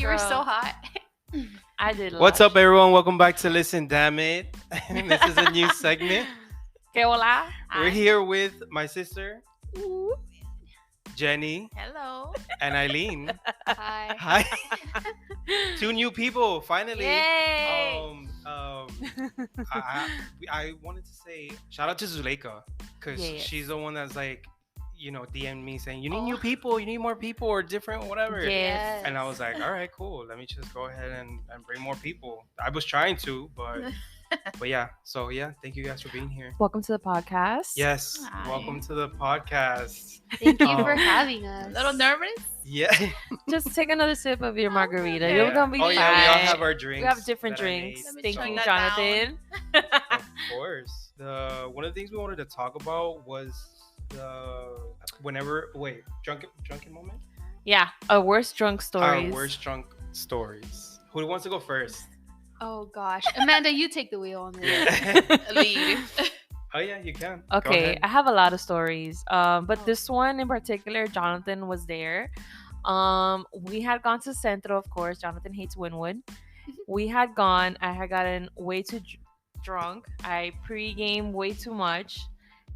You were so hot. I did. What's up, everyone? Welcome back to Listen Damn It. This is a new segment. Que hola. We're here with my sister, Jenny, Hello. and Aylin. Hi. Hi. Two new people, finally. Yay. I wanted to say shout out to Zuleika because Yes. she's the one that's like, DM'd me saying, you need new people, you need more people or different, whatever. Yes. And I was like, all right, cool. Let me just go ahead and bring more people. I was trying to, but yeah. So yeah, thank you guys for being here. Welcome to the podcast. Yes, Hi. welcome to the podcast. Thank you Um, for having us. A little nervous? Yeah. Just take another sip of your margarita. Okay. You're gonna be Oh fine. yeah, we all have our drinks. We have different that I drinks. made. Let me Thank turn you, that Jonathan. Of course. One of the things we wanted to talk about was drunken moment. Yeah, our worst drunk stories. Our worst drunk stories. Who wants to go first? Oh gosh, Amanda, you take the wheel on this. Yeah. Lead. Oh yeah, you can. Go Okay, ahead. I have a lot of stories. But Oh. this one in particular, Jonathan was there. We had gone to Centro, of course. Jonathan hates Winwood. We had gone. I had gotten way too drunk. I pre-game way too much,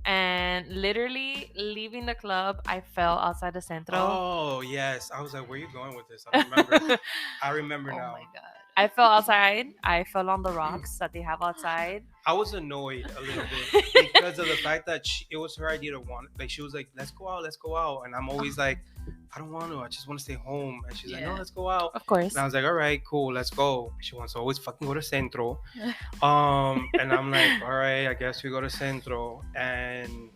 and literally leaving the club, I fell outside the Centro. Oh yes, I was like, where are you going with this? I don't remember. I remember Oh now. my god. I fell outside. I fell on the rocks that they have outside. I was annoyed a little bit because of the fact that it was her idea to want. Like she was like, let's go out, and I'm always like, I don't want to. I just want to stay home. And she's like, no, Yeah. let's go out. Of course. And I was like, all right, cool, let's go. She wants to always fucking go to Centro. And I'm like, all right, I guess we go to Centro. And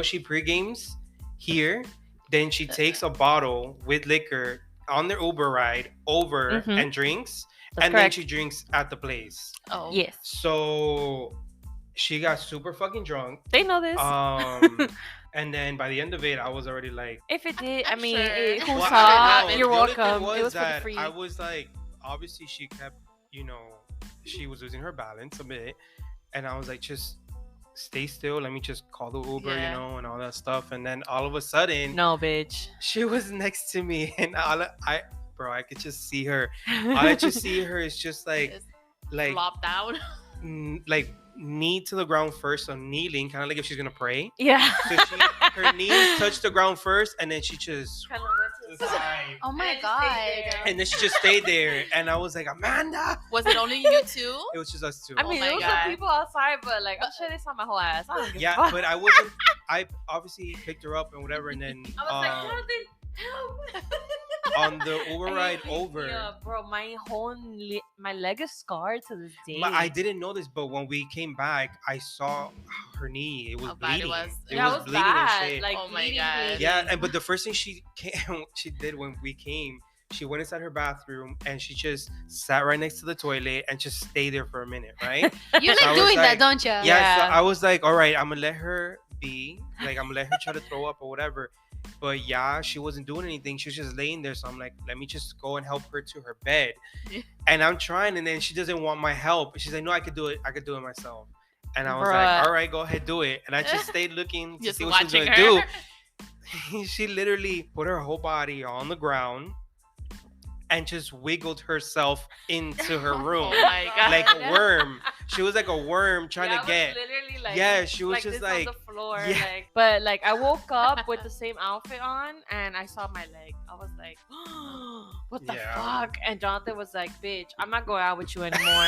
she pre-games here. Then she takes a bottle with liquor on their Uber ride over Mhm. and drinks. That's and correct. then she drinks at the place. Oh. Yes, So she got super fucking drunk. they know this. And then by the end of it, I was already like, If it did, I I'm mean, sure. who well, I saw? don't know. You're The only thing welcome. It was for the that free. I was like, obviously she kept, she was losing her balance a bit, and I was like, just stay still. Let me just call the Uber, Yeah. and all that stuff. And then all of a sudden, No, bitch. she was next to me, and I could just see her. All I just see her is just like, Just like, flop down. like knee to the ground first, so kneeling, kind of like if she's gonna pray. Yeah. So her knees touched the ground first, and then she just Kind of went to the side. Oh my And god. stayed there. And then she just stayed there, and I was like, Amanda. Was it only you two? It was just us two. I mean, my there was God. some people outside, but like, I'm sure they saw my whole ass. I don't give Yeah, a fuck. but I wasn't. I obviously picked her up and whatever, and then I was like, Jonathan, help. on the Uber And he ride picked me over. up, bro, my leg is scarred to this day. I didn't know this, but when we came back, I saw her knee. It was How bad it bleeding. was. It Yeah, was bleeding bad. and shit. Like, Oh my bleeding, God. bleeding. Yeah, but the first thing she did when we came, she went inside her bathroom and she just sat right next to the toilet and just stayed there for a minute, right? You So I like was doing that, like- don't you? Yeah, so Yeah. I was like, all right, I'm gonna let her be. Like, I'm gonna let her try to throw up or whatever. But yeah, she wasn't doing anything. She was just laying there. So I'm like, let me just go and help her to her bed. Yeah. And I'm trying, and then she doesn't want my help. She's like, no, I could do it. I could do it myself. And I was Bruh. like, all right, go ahead, do it. And I just stayed looking to Just see what she was watching gonna her. do. She literally put her whole body on the ground and just wiggled herself into her room. Oh my God. Like a worm. She was like a worm trying Yeah, to I get. was literally like, Yeah, she was just this like, on the floor, yeah. like, but like I woke up with the same outfit on and I saw my leg. I was like, what the Yeah. fuck? And Jonathan was like, bitch, I'm not going out with you anymore.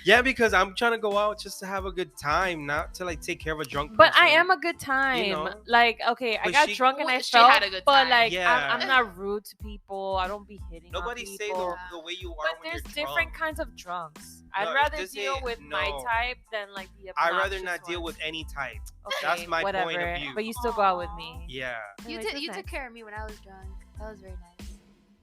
Yeah, because I'm trying to go out just to have a good time, not to like take care of a drunk But person. I am a good time. know? Like, okay, I But got she- drunk and I She felt, had a good but time. like, Yeah. I'm not rude to people. I don't be hitting Nobody on say people. the way you are But when there's you're different drunk. kinds of drunks. No, I'd rather this deal ain't- with my no. type than like the I'd rather obnoxious not deal ones. with any type. Okay, That's my point of whatever. view. But you still go out with Aw. me. Yeah. You Like, took that's you nice. took care of me when I was drunk. That was very nice.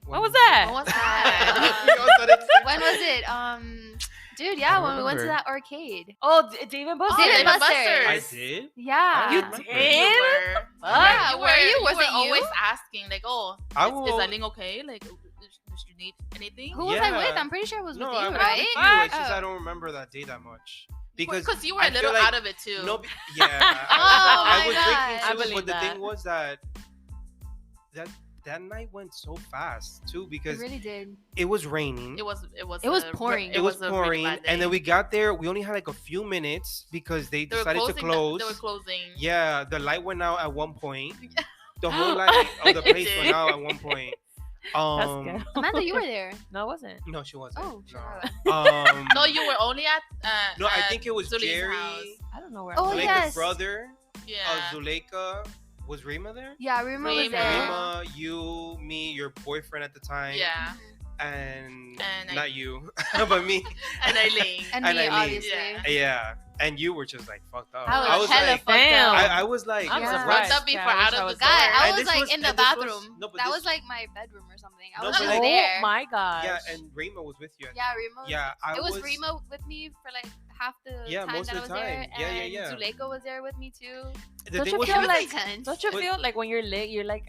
What was that? What was that? You all started- When was it? Dude, yeah, I when we went to remember. that arcade. Oh, Dave and Buster's. Dave and Dave and Buster's. I Buster's. did. Yeah. You remember. did? You were. Yeah, you were you? You Was were it you? always asking, like, oh, I is will- Aylin okay? Like, does she need anything? Who was I with? Yeah. I'm pretty sure it was No, with you, I was right? with you. It's just Oh. I don't remember that day that much because Because you were I a feel little like- out of it too. no, yeah, Oh I my was God. drinking I too. believe But the that. thing was that that night went so fast too It because really did. it was raining. It was It was a- pouring. It was a really pouring, bad and then day. we got there. We only had like a few minutes because they They were decided to closing. close. They were closing. Yeah, the light went out at one point. The whole light of the It place went did. out at one point. That's good. Amanda, you were there. No, I wasn't. No, she wasn't. Oh, shut no. up. No, you were only at. No, I at think it was Zuli's Jerry, house. I don't know where. Oh, I was. Zuleika's yes. brother, Yeah. Zuleika. Was Rima there? Yeah, Rima was Rima. there. Rima, you, me, your boyfriend at the time. Yeah. And And not you, but me. And Aylin. And And me, Aylin. obviously. Yeah. Yeah. And you were just like fucked up. I was hella like, fucked damn. up. I was like, I'm Yeah. surprised. Fucked up before Yeah, I wish out I of was the God, there. I And was this like was- in the and this was- bathroom. no, but That this- was like my bedroom or something. I No, was but just like- there. Oh my gosh. yeah, and Rima was with you. I Yeah, think. Rima. Was, Yeah, I it was was Rima with me for like half the Yeah, time most that I of was the there, time. Yeah, and yeah. Zuleika was there with me too. The Don't thing you was, feel she was like- intense. Don't you But- feel like when you're lit, you're like,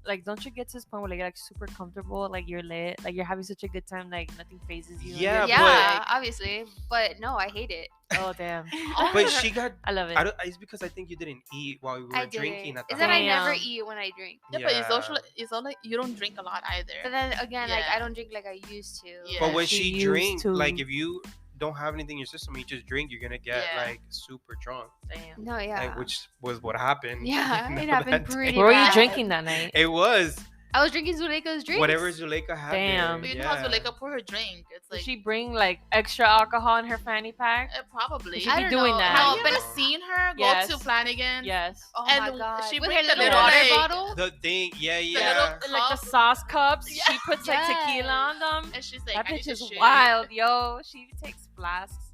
like, don't you get to this point where like, you're like super comfortable, like you're lit, like you're having such a good time, like nothing phases you. and Yeah, you're Yeah, just like, obviously, but no, I hate it. oh damn, but she got. I love it. I don't, it's because I think you didn't eat while we were I drinking didn't. at the Is that I house. never Damn. eat when I drink. Yeah, but it's also like you don't drink a lot either. But then again, like Yeah. I don't drink like I used to. Yeah. But when She she used drinks, to. like if you don't have anything in your system, you just drink, you're gonna get Yeah. like super drunk. Damn. No, yeah. Like, which was what happened. Yeah, you know, it happened that day. pretty What were you bad. drinking that night? It was I was drinking Zuleika's drinks. whatever Zuleika had. Damn. But There. you know how Zuleika pour her drink. It's Did like she bring like extra alcohol in her fanny pack? probably. She I be don't doing know. that. Have No, you but ever seen her go Yes. to Flanagan? Yes. Oh And my god. she With brings her the little little, water like, bottle. The thing, yeah. little- Like the cup. sauce cups. Yeah. She puts like tequila Yes. on them. And she's like, That I need bitch to is shoot. wild, yo. She takes flasks.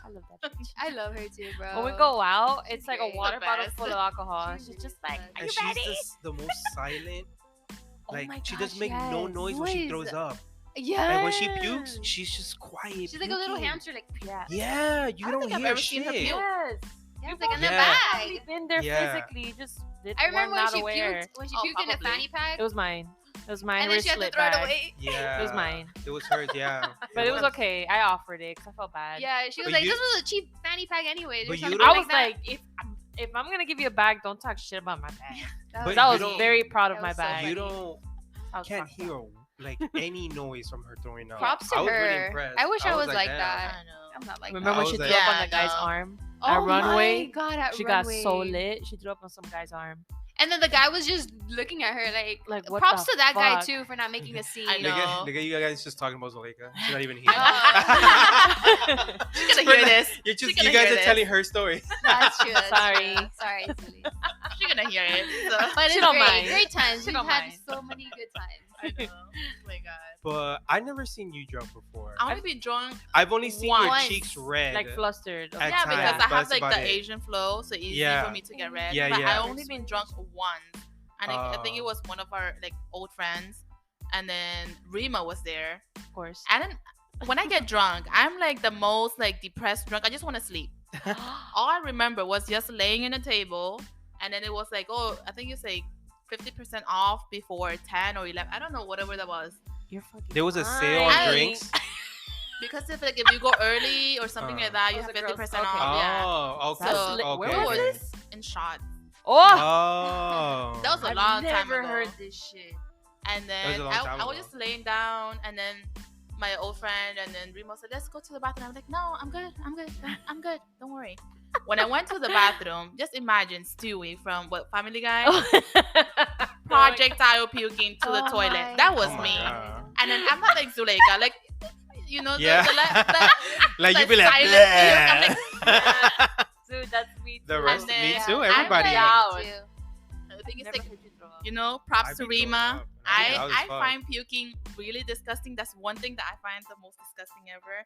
I love that bitch. I love her too, bro. When we go out, it's She's like great. a water The bottle best. full of alcohol. She's She's really just like, the are And you she's ready? the most silent. Oh Like my she gosh, doesn't make no yes. noise when she Noise. throws up. Yeah. And when she pukes, she's just quiet. She's like a little puking. hamster, like Yeah. Yeah, you I don't don't think I've hear ever seen her shit. puke. Yes. yeah, it's like in the Yeah. bag. We've been there Yeah. physically. You just did, I remember were when not she aware. puked. When she Oh, puked in a probably. fanny pack, It was mine. It was mine. and then wrist she had to slit throw it bag. away. Yeah, It was mine. It was hers. Yeah, But it was okay. I offered it because I felt bad. Yeah, she was But like, you- "This was a cheap fanny pack anyway." But you something don't- I was that. like, if I'm gonna give you a bag, don't talk shit about my bag. That But was, I you was don't- very proud of that my was so bag. funny. you don't I was can't fucked up. hear like any noise from her throwing up. props to I was her. really impressed. I wish I was like damn. that. I know. I'm not like Remember I when was she like- threw up on Yeah, the guy's no. arm? that. at Oh Runway, my god, at She Runway. got so lit. She threw up on some guy's arm. And then the guy was just looking at her like What props the to that guy fuck? too for not making a scene. I know. Look at you guys just talking about Zuleika. She's not even here. She's gonna hear this. You're just She's gonna you guys hear are this. telling her story. That's true. That's Sorry. true. Sorry, Tilly. She's gonna hear it. So. But She it's don't great. mind. Great times. She We've don't had mind. so many good times. I know. Oh my god. But I've never seen you drunk before. I want to be drunk. I've only seen your Once. cheeks red. Like flustered. At Yeah, times, because I but have that's like about the it. Asian flow, so easy Yeah. for me to get red. Yeah, but yeah. I only been drunk once, and I think it was one of our like old friends, and then Rima was there. Of course. And then when I get drunk, I'm like the most like depressed drunk. I just want to sleep. All I remember was just laying in a table, and then it was like, oh, I think you say 50% off before 10 or 11. I don't know, whatever that was. You're fucking There was a sale lying. on drinks. Because if you go early or something like that, you Oh, have the girls. 50% Okay. off. Yeah. Oh, okay. That's So, lit. okay. Where was okay. this? In shots. Oh, Oh. That was a I've long time never ago. heard this shit. And was then a long time I was ago. just laying down, and then my old friend and then Remo said, "Let's go to the bathroom." I'm like, "No, I'm good. I'm good. Don't worry." When I went to the bathroom, just imagine Stewie from Family Guy, projectile puking to the Oh toilet. my That was Oh my me. God. And then I'm not like Zuleika, like Yeah. the Like you like be like, silent "Bleh." Dude, that's me. The too. rest, And me then too. I'm Everybody. like- Yeah. the thing is Never like, heard you throw up. props I'd to be throwing Rima. up. I was I fucked. find puking really disgusting. That's one thing that I find the most disgusting ever.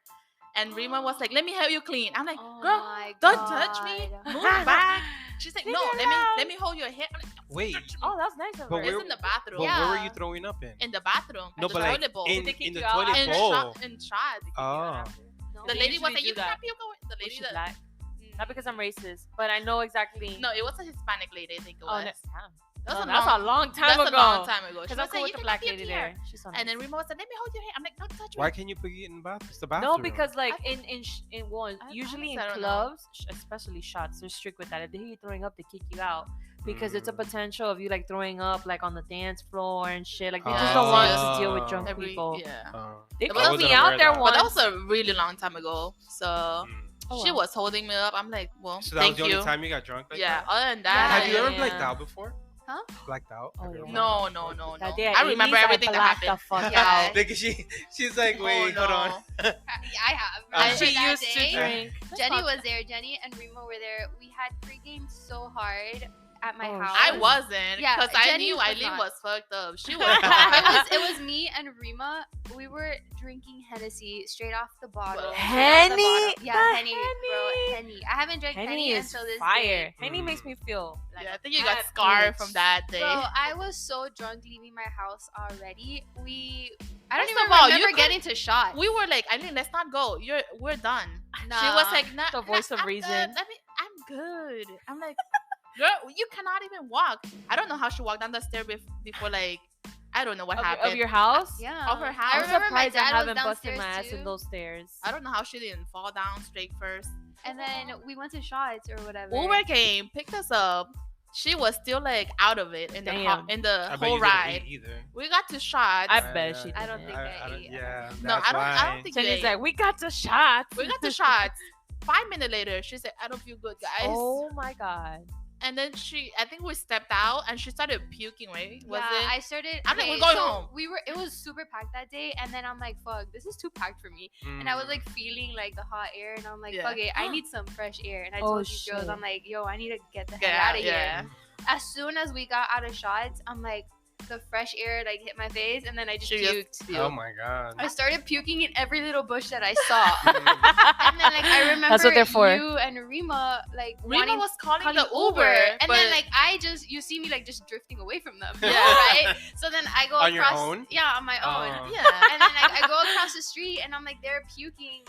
And Rima was like, "Let me help you clean." I'm like, Oh "Girl, my don't touch me. God. Move back." She's like, Leave "No, me let me alone." hold your hair." I'm like, Wait. "Don't touch me." Oh, that's nice of But her. where- It's in the bathroom. But where were Yeah. you throwing up in? In the bathroom. No, at the but like toilet bowl. in, Did they kick in the you out? toilet in bowl. shot. In shot. Oh. No, The they lady was usually like, do "You that. can't puke." The Was lady she that. black? Not because I'm racist, but I know exactly. No, it was a Hispanic lady. I think it Oh, was. no, That was a that's long- a long time That's ago. a long time ago. She Because was I'm cool like, with "You the can black puke lady here." there. She's so And then nice. Rima was like, "Let me hold your hair." I'm like, "Don't touch me." Why can't you put it in the bathroom? It's the bathroom. No, because like usually in I don't know. clubs, especially shots, they're strict with that. If they hear you throwing up, they kick you out. because it's a Mm. potential of you like throwing up like on the dance floor and shit. Like they Oh. just don't want us to deal with drunk Every people. yeah. They I kicked wasn't me aware out of there that. But that once. was a really long time ago. So Mm. Oh, she well. was holding me up. I'm like, well, So that thank was the you. only time you got drunk like Yeah. that? Other than Yeah. that, Have you ever yeah. blacked out before? Huh? Blacked out? Oh, Have you ever yeah. blacked No, out no, before? no, That no. day at I remember Aileen's, everything that blacked happened. the fuck Yeah. out. Like she's like, wait, Oh, hold no. on. Yeah, I have. And Remember She that used to day? drink. Jenny was there. Jenny and Remo were there. We had pregame so hard at my Oh, house. I shit. wasn't. Yeah, Because I Jenny knew was Aylin not. was fucked up. She was It was me and Rima. We were drinking Hennessy straight off the bottle. Well, straight out the Henny? bottle. Yeah, The Henny, bro. Henny. I haven't drank Henny Henny is until this fire. day. Henny makes me feel like Yeah, I a think you bad got scarred bitch. from that day. Bro, I was so drunk leaving my house already. I don't First even of all, you remember could- getting to shots. We were like, Aylin, let's not go. We're done. Nah. She was like, nah, The voice of I'm reason. Good. I'm good. I'm like, girl, you cannot even walk. I don't know how she walked down the stair before like, I don't know what happened. Of your house? yeah. of her I house. I'm remember my surprised I dad was haven't busted downstairs my ass too. in those stairs. I don't know how she didn't fall down straight first. And then we went to shots or whatever. Uber came, picked us up. She was still like out of it in the Damn. in the I bet whole you didn't ride. eat either. We got to shots. I bet she I don't didn't. think I ate. Yeah. no, that's I don't why. think you Jenny's ate. like, we got the shots. We got the shots. 5 minutes later, she said, I don't feel good, guys. Oh my god. And then I think we stepped out and she started puking, right? Was it? I started. I'm like, okay, we're going so home. It was super packed that day, and then I'm like, fuck, this is too packed for me. And I was like feeling like the hot air, and I'm like, Yeah. fuck it, I need some fresh air. And I Oh, told these girls, shit. I'm like, yo, I need to get the Get hell out out, of yeah. here. As soon as we got out of shots, I'm like, the fresh air like hit my face, and then I just She puked. just Oh my god. I started puking in every little bush that I saw. Mm. And then like I remember That's what they're for. you and Rima like Rima wanting was calling calling the Uber. and but then like you see me like just drifting away from them. Yeah. Right. So then I go On your across. own? Yeah, on my own. Oh. yeah. And then I go across the street and I'm like they're puking.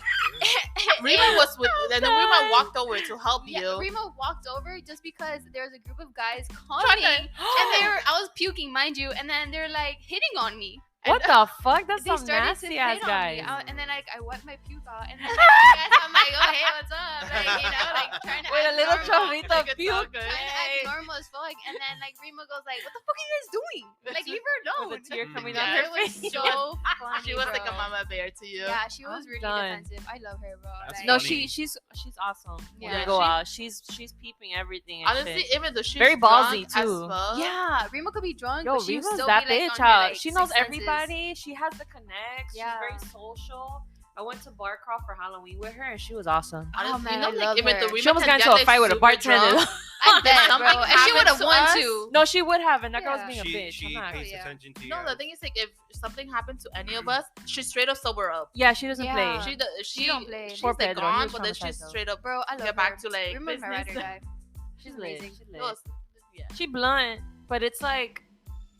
Rima was with, and then Rima walked over to help Yeah, you. Rima walked over just because there was a group of guys Trying coming, to- and I was puking, mind you, and then they're like hitting on me. What the fuck? That's They some started nasty to ass hit on me. guys. And then like I wiped my puke out, and then like, I'm like, oh hey, what's up? Like like trying to With a act little normal. chorrito Like it's all puke. good. Trying to act normal as fuck, and then like Rima goes like, "What the fuck are you guys doing? Like leave her alone." With a tear coming Yeah, down It her was face. so funny. She was like a bro. mama bear to you. Yeah, she was I'm really done. defensive. I love her, bro. That's Like, No, funny. she's awesome. When Yeah, we go she- out, she's peeping everything. And Honestly, shit. even though she's Very ballsy, drunk too. as fuck, yeah, Rima could be drunk, Yo, but she Rima's still that be like bitch on her, out. like, She knows sixth senses. everybody. She has the connects. Yeah. She's very social. I went to Barcroft for Halloween with her, and she was awesome. Oh, honestly, man, you know, I like, love even her. though She Rima She almost can got get, into a like, fight with a super bartender. drunk, I bet, something bro. And she would have happens to won us. too. No, she would have, and that girl was Yeah. being a bitch. She I'm not. pays Yeah. attention to you. No, the thing is, like, if something happened to any of us, she straight up sober up. Yeah, she doesn't Yeah. play. She don't play. She's Poor like Pedro, he gone, was but then she's traumatized, though. straight up. Bro, I love Get back her. to, like, Rima's my ride or business. die. She's amazing. lit. She's lit. It was- yeah. She blunt, but it's like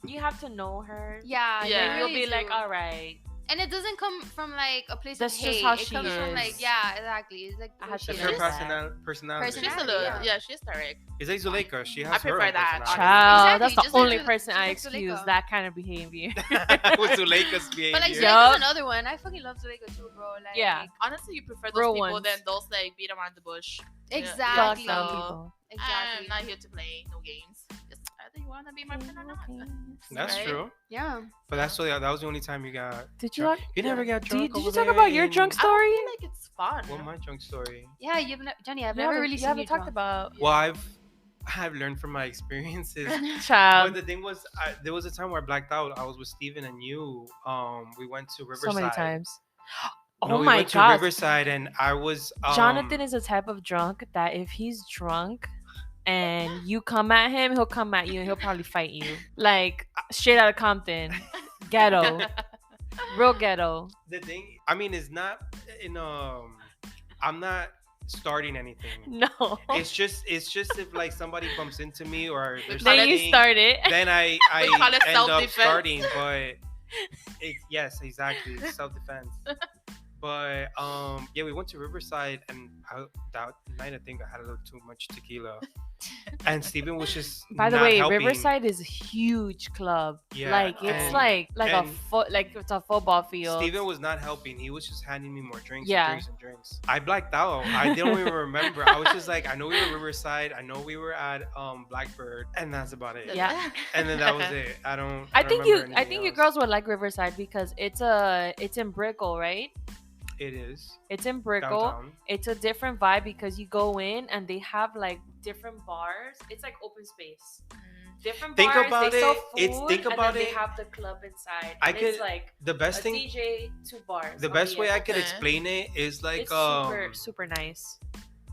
you have to know her. Yeah, Yeah. you And you'll really be like, do. all right. And it doesn't come from like a place That's of just hate. how it she comes from is. like exactly. It's like I who had she to It's is. her She's- personality. She's a Personality, little, yeah. yeah, she's direct. It's like Zuleika. She has I prefer her own that, personality. Child, Exactly, that's the just like only Zul- person just I like excuse Zuleika. that kind of behavior. With Zuleika's behavior. But like Yeah. Zuleika's another one. I fucking love Zuleika too, bro. Like Yeah. Honestly, you prefer those Real people ones. than those like beat around the bush. Exactly. Fuck some So- people. Exactly. I'm not here to play no games. Just either you wanna be my friend or not. That's Right? true. Yeah. But that was the only time you got. Did you drunk. talk? You never got Did drunk. you, did you over talk there about your in- drunk I story? feel like it's fun. Well, my drunk story. Yeah, Jenny, I've You never haven't- really you seen haven't you talked drunk. about Well, I've learned from my experiences. But child. the thing was, there was a time where I blacked out. I was with Steven and you. We went to Riverside. So many times. No, Oh we my went to god. Riverside, and I was. Jonathan is a type of drunk that if he's drunk and you come at him, he'll come at you and he'll probably fight you. Like straight out of Compton. Ghetto. Real ghetto. The thing. I mean, it's not in I'm not starting anything. No. It's just if like somebody bumps into me or there's Then you something, start it. then I call it end up self-defense. starting, but yes, exactly, self defense. But yeah, we went to Riverside, and that night I think I had a little too much tequila. and Steven was just By the not way, helping. Riverside is a huge club. Yeah, Like it's and- like a and like it's a football field. Steven was not helping. He was just handing me more drinks Yeah. and drinks and drinks. I blacked out. I don't even remember. I was just like, I know we were at Riverside. I know we were at Blackbird, and that's about it. Yeah. And then that was it. I don't I think remember I anything think you else. girls would like Riverside because it's in Brickell, right? It is It's in Brickell. downtown. It's a different vibe because you go in and they have like different bars. It's like open space. Different Think bars. about they sell it. food, It's- think and about then it. They have the club inside. I And it's could- like The best a thing, DJ, 2 bars. the on best the way I end. could Okay. explain it is like It's super nice.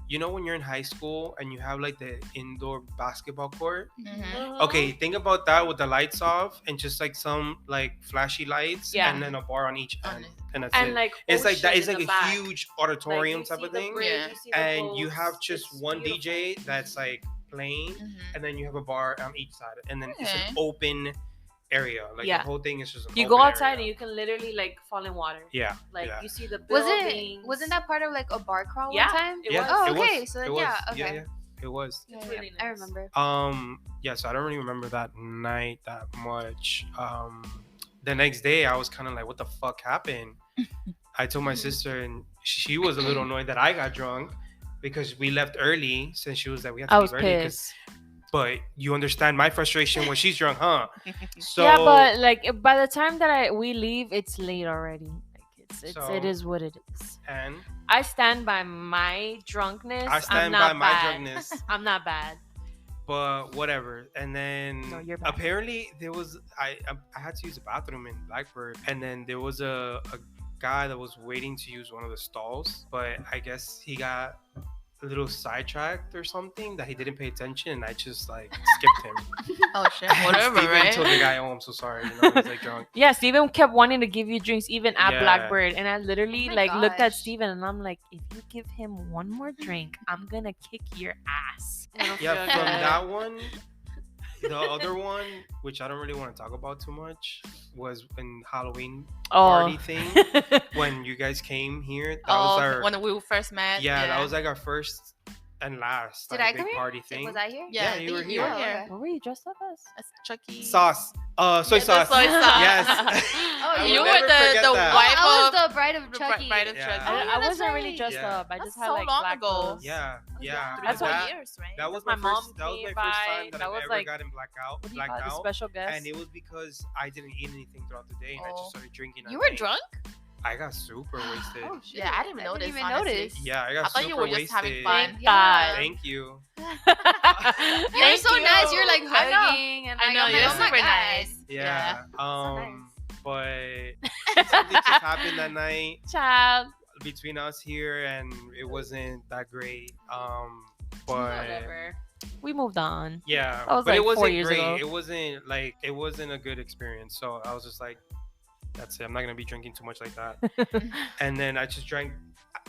you know when you're in high school and you have like the indoor basketball court. Mhm. Okay, think about that with the lights off and just like some like flashy lights, Yeah. and then a bar on each On end, it. and that's And it. like It's like that. ocean It's in like the a back. huge Like, auditorium you type see of the thing, bridge, Yeah. you see the and you boats. have just It's one beautiful. DJ that's like playing, Mhm. and then you have a bar on each side, and then it's Okay. an open area. Like Yeah. the whole thing is just an You open go outside area. and you can literally like fall in water. Yeah. Like yeah. you see the Wasn't buildings. wasn't that part of like a bar crawl Yeah, one time? it yeah, was. Oh, it okay. was. So it then, was. yeah, okay. Yeah, it was. It's Yeah, really I nice. remember. Yeah, so I don't really remember that night that much. The next day I was kind of like, what the fuck happened? I told my sister, and she was a little annoyed that I got drunk because we left early since she was that we had to I leave was early. pissed. But you understand my frustration when she's drunk, huh? So Yeah, but like by the time that we leave, it's late already. Like it So- is what it is. and I stand by my drunkenness. I I'm stand by not my bad. drunkenness. I'm not bad. But whatever. And then No, you're bad. apparently there was I had to use the bathroom in Blackbird, and then there was a guy that was waiting to use one of the stalls, but I guess he got a little sidetracked or something that he didn't pay attention, and I just like skipped him. Oh shit. Whatever, Steven right? told the guy, "Oh, I'm so sorry," you know, he's like drunk. Yeah, Steven kept wanting to give you drinks even at Yeah. Blackbird, and I literally Oh my like looked at gosh. Steven and I'm like, if you give him one more drink, I'm gonna kick your ass. I don't Yeah, feel from good. that one, the other one, which I don't really want to talk about too much, was in Halloween party thing when you guys came here. That was our when we first met. yeah, that was like our first and last Did like, I big come here? party thing. Was I here? Yeah, you were You here. were Oh, here. okay. What were you dressed up as? That's Chucky. Sauce. Soy Yeah, the sauce. soy sauce. Yes. Oh, I you will were never forget the that. wife I was of the bride of the Chucky. bride of Yeah. Chucky. Oh, yeah, I that's wasn't really right. dressed Yeah. up. I That's just had so like long black ago. clothes. Yeah, yeah. That's because what- that, years, right? that was My my mom first. That was came my first by. time that That I've was ever like- gotten What do you blacked call it? out. Special guest. And it was because I didn't eat anything throughout the day, and I Oh. just started drinking. You at were night. drunk? I got super wasted. Oh shit! Yeah, I didn't even notice, honestly. Yeah, I got I thought super you were just wasted. having fun. Thank Yeah. God. Thank you. You're so nice. You're like I know. hugging and I like, know I'm you're like, oh my super God. nice. Yeah. nice. But something just happened that night Child. between us here, and it wasn't that great. But Whatever. We moved on. yeah, That was but like it 4 wasn't years great. ago. It wasn't a good experience. So I was just like, that's it. I'm not gonna be drinking too much like that. And then I just drank.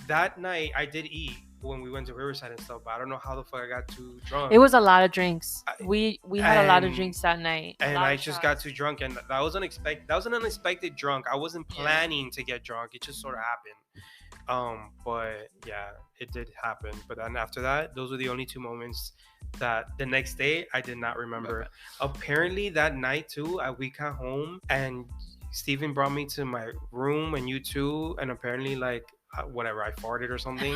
That night I did eat when we went to Riverside and stuff, but I don't know how the fuck I got too drunk. It was a lot of drinks. I- We had a lot of and- drinks that night. and I just got too drunk, and that was unexpected. That was an unexpected drunk. I wasn't Yeah. planning to get drunk. It just sort of happened. But yeah, it did happen. But then after that, those were the only 2 moments that the next day I did not remember. Apparently that night too, we got home and Steven brought me to my room, and you too, and apparently like whatever, I farted or something.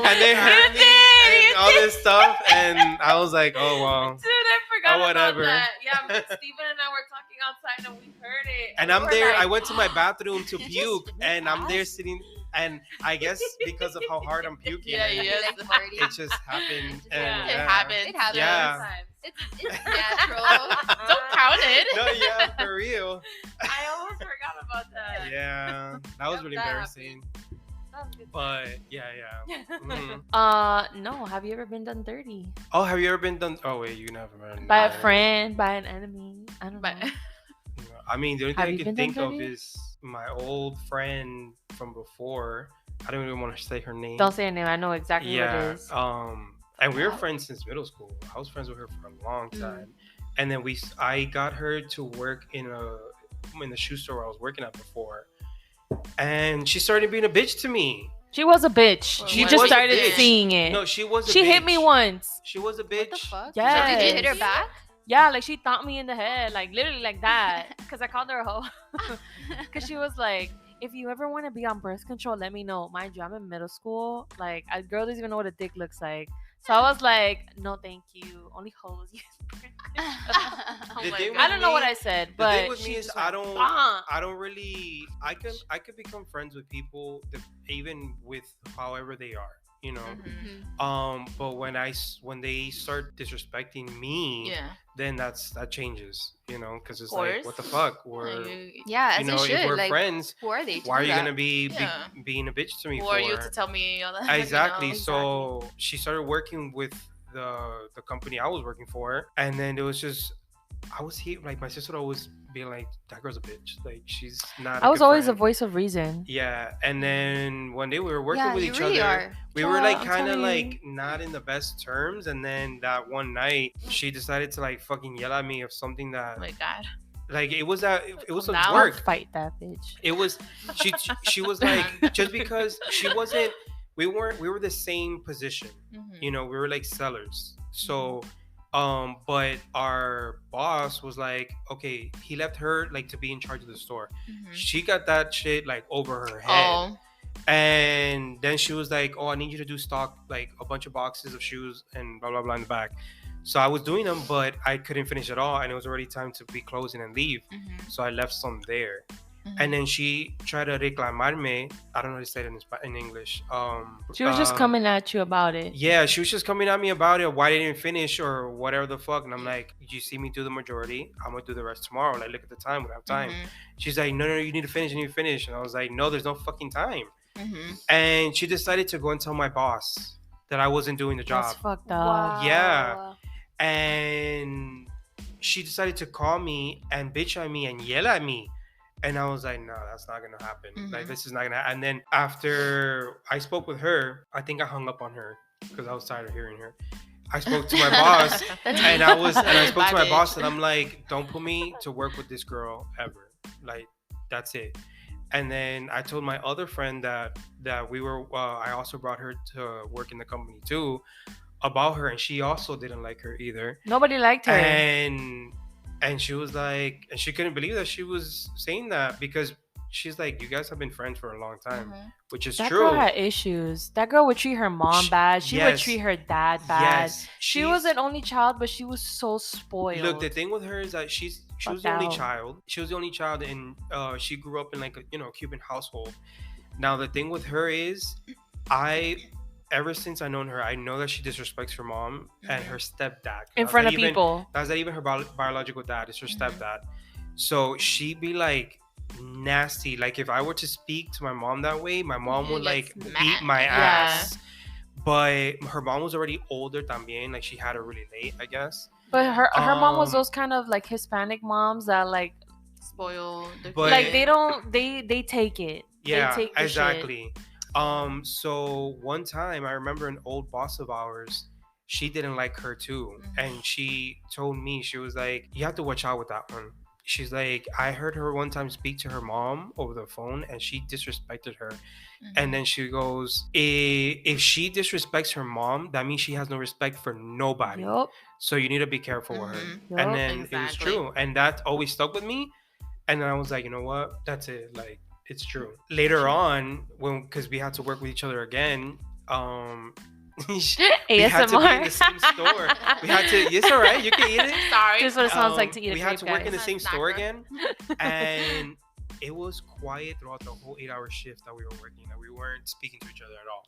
And they heard You me did, and you all did. this stuff, and I was like, oh well. Dude, I forgot Oh, whatever. about that. Yeah, Steven and I were talking outside and we heard it. And we I'm were there. like, I went to my bathroom to Did you just puke, spit and I'm there ass? sitting. And I guess because of how hard I'm puking, Yeah, it, yeah. Like party. it just happened. And, It happened. It happens. Yeah. It's natural. Don't count it. No, yeah, for real. I almost forgot about that. Yeah, that was Yep, really that embarrassing. That was good. But yeah. Mhm. No. Have you ever been done dirty Oh, have you ever been done? Oh wait, you never been. by a friend, by an enemy? I don't But know. I mean, the only Have thing I you can been done think of dirty? is my old friend from before. I don't even want to say her name. Don't say a name. I know exactly what Yeah. it is. And we were Wow. friends since middle school. I was friends with her for a long Mm. time. And then I got her to work in the shoe store I was working at before. And she started being a bitch to me. She was a bitch. She You was just a started bitch. seeing it. No, she was a She bitch. hit me once. She was a bitch. What the fuck? Yes. Did you hit her back? Yeah, like she thumped me in the head, like literally like that. Because I called her a hoe. Because she was like, if you ever want to be on birth control, let me know. Mind you, I'm in middle school. Like, a girl doesn't even know what a dick looks like. So I was like, no, thank you. Only hoes use birth control. The my thing God. I don't know what I said, The but thing with me she's is like, I don't really I could become friends with people that, even with however they are, you know. Mhm. But when they start disrespecting me, Yeah. then that changes, you know, because it's Of like, what the course. fuck? Yeah, Or Yeah, you as know, they should. if we're Like, friends, who are they? To why are do you that? gonna be Yeah. being a bitch to me Who for? are you to tell me all that? Exactly. You know? So she started working with the company I was working for, and then it was just I was here like my sister would always be like, that girl's a bitch. Like she's not. I was good always a friend. voice of reason. Yeah, and then one day we were working Yeah, with you each really other. are. We were like I'm kind of telling you. like not in the best terms, and then that one night she decided to like fucking yell at me of something that Oh my God. like it was at it was Calm at down. I'll work. fight that bitch. It was she was like, just because she wasn't, we were the same position, Mhm. you know, we were like sellers. So but our boss was like, okay, he left her like to be in charge of the store. Mhm. She got that shit like over her head. Oh. And then she was like, oh, I need you to do stock like a bunch of boxes of shoes and blah blah blah in the back. So I was doing them, but I couldn't finish it all, and it was already time to be closing and leave. Mhm. So I left some there. Mhm. And then she tried to reclamarme. I don't know how to say it in English. She was just coming at you about it. Yeah, she was just coming at me about it. Why didn't you finish or whatever the fuck? And I'm like, you see me do the majority. I'm gonna do the rest tomorrow. Like, look at the time. We have time. Mhm. She's like, no, you need to finish. You need to finish. And I was like, no, there's no fucking time. Mhm. And she decided to go and tell my boss that I wasn't doing the That's job. fucked up. Wow. Yeah. And she decided to call me and bitch at me and yell at me. And I was like, no, that's not gonna happen. Like, Mhm. this is not gonna happen. And then after I spoke with her, I think I hung up on her because I was tired of hearing her. I spoke to my boss, and I spoke to my Bye, boss, bitch. and I'm like, don't put me to work with this girl ever. Like, that's it. And then I told my other friend that we were. I also brought her to work in the company too, about her, and she also didn't like her either. Nobody liked her. And she was like, and she couldn't believe that she was saying that, because she's like, you guys have been friends for a long time, Mhm. which is That true. girl had issues. That girl would treat her mom bad. She would Yes. treat her dad bad. Yes, She was an only child, but she was so spoiled. Look, the thing with her is that she was Fucked the only out. child. She was the only child, and she grew up in like a Cuban household. Now the thing with her is, ever since I known her, I know that she disrespects her mom and her stepdad. in front of people. That's not even her biological dad. It's her Mhm. stepdad. So she'd be like nasty. Like, if I were to speak to my mom that way, my mom You would get like smacked. beat my Yeah. ass. But her mom was already older también. Like, she had her really late, I guess. But her mom was Um, those kind of like Hispanic moms that like Spoiled. But- like they don't they take it. Yeah, they take the exactly. So one time I remember an old boss of ours, she didn't like her too. Mhm. And she told me, she was like, you have to watch out with that one. She's like, I heard her one time speak to her mom over the phone, and she disrespected her. Mhm. And then she goes, if she disrespects her mom, that means she has no respect for nobody. Yup. So you need to be careful with her. Mhm. Yup. And then it was Exactly. true. And that always stuck with me. And then I was like, you know what? That's it. Like, it's true. Later on, because we had to work with each other again, we had to be in the same store. We had to. It's all right. You can eat it. Sorry. Just what it sounds like to eat a We grape, had to work in the guys. same store Snacker. again, and it was quiet throughout the whole 8-hour shift that we were working. That we weren't speaking to each other at all.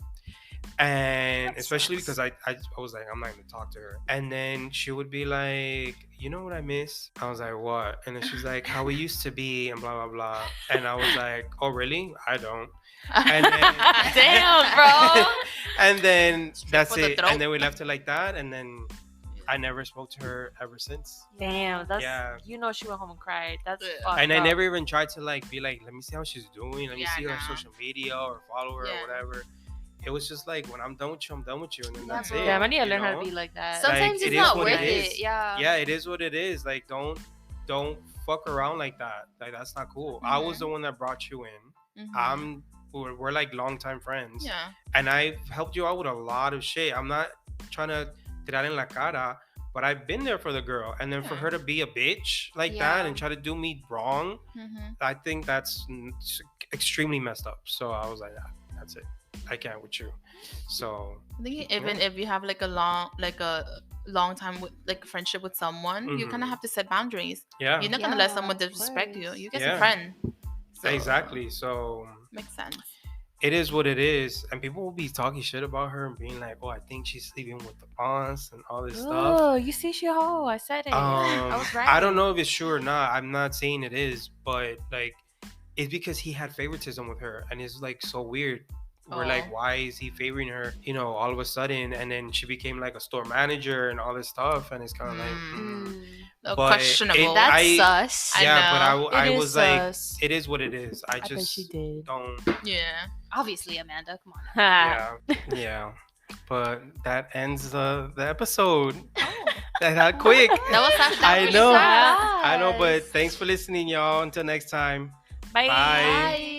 And That especially sucks. because I was like, I'm not gonna talk to her. And then she would be like, you know what I miss? I was like, what? And then she's like, how we used to be, and blah blah blah. And I was like, oh really? I don't. And then, Damn, bro. And then Straight that's for the it. throat. And then we left it like that. And then I never spoke to her ever since. Damn, that's Yeah. you know she went home and cried. That's Yeah. fucked And I up. never even tried to like be like, let me see how she's doing. Let me Yeah, see her nah. social media or follow her Yeah. or whatever. It was just like, when I'm done with you, I'm done with you, and then Yeah, that's bro. it. Yeah, I need to you learn how know? to be like that. Sometimes it it's is not what worth it it. is. Yeah. Yeah, it is what it is. Like, don't fuck around like that. Like, that's not cool. I was Mhm. the one that brought you in. Mhm. I'm we're like longtime friends, Yeah. and I've helped you out with a lot of shit. I'm not trying to tirar en la cara, but I've been there for the girl, and then for Yeah. her to be a bitch like Yeah. that and try to do me wrong, I think that's extremely messed up. So I was like, that's it. I can't with you. So I think even if you have like a long time with like friendship with someone, you kind Mhm. of have to set boundaries. yeah, You're not gonna let Yeah, someone of disrespect you. course. You guys Yeah. are friend. So, exactly. So Makes sense. it is what it is, and people will be talking shit about her and being like, "Oh, I think she's sleeping with the boss and all this stuff." Oh, you see, she hoe. I said it. I was I don't right. know if it's true or not. I'm not saying it is, but like, it's because he had favoritism with her, and it's like so weird. We're like, Oh. why is he favoring her? All of a sudden, and then she became like a store manager and all this stuff, and it's kind of like, Oh, But questionable. That's I- sus. I yeah, but know. I It is was like, sus. it is what it is. I I bet just she did. don't. Yeah. Obviously, Amanda. Come on. Yeah, yeah. But that ends the episode. That quick. That was actually I really know. fast. I know, but thanks for listening, y'all. Until next time. Bye. Bye. Bye.